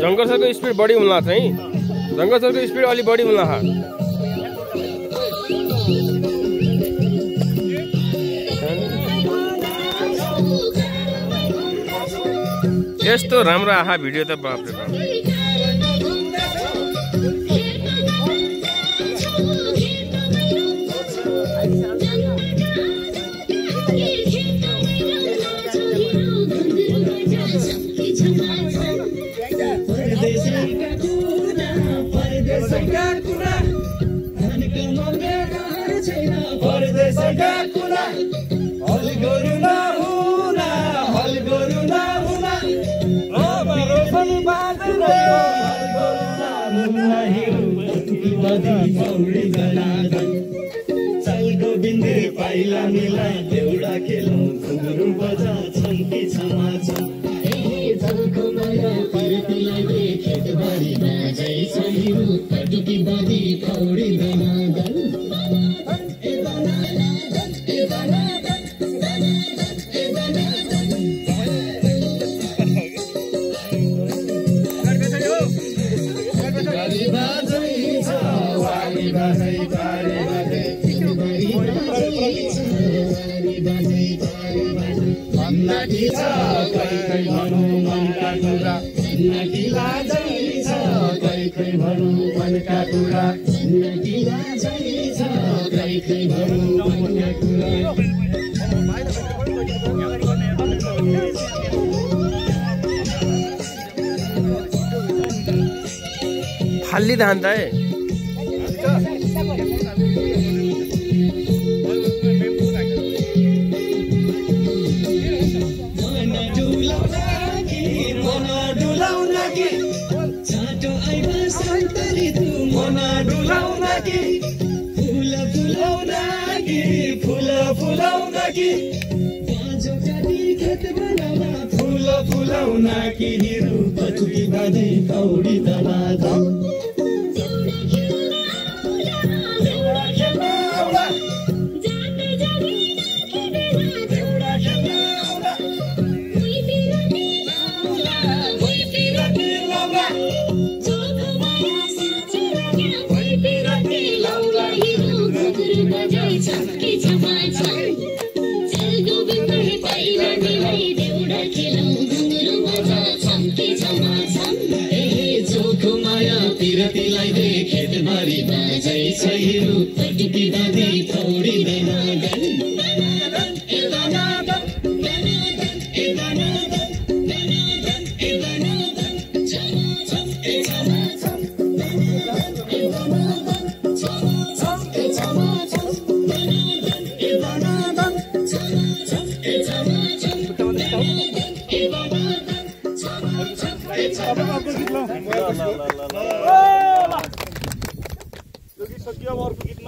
जंगल सरको स्पीड बढी हुँला चाहिँ जंगल सरको स्पीड अलि बढी हुँला हा यस्तो राम्रो आहा भिडियो त बाप रे बाप पाइला मिला देउडा खेलौं घुंगरू बजा छन्की छमा छम झल्को माया तिरतिलाई खेत बारी बाजै सहिरो पटुकी बादी पौडी दनादन फाल्ली धान त फुलाउना कि हिरू पटुकी बाँधै पौडी दनादन तिरतिलाई खेत बारी बाजै सहिरो पटुकी बाँधी पौडी दनादन गीत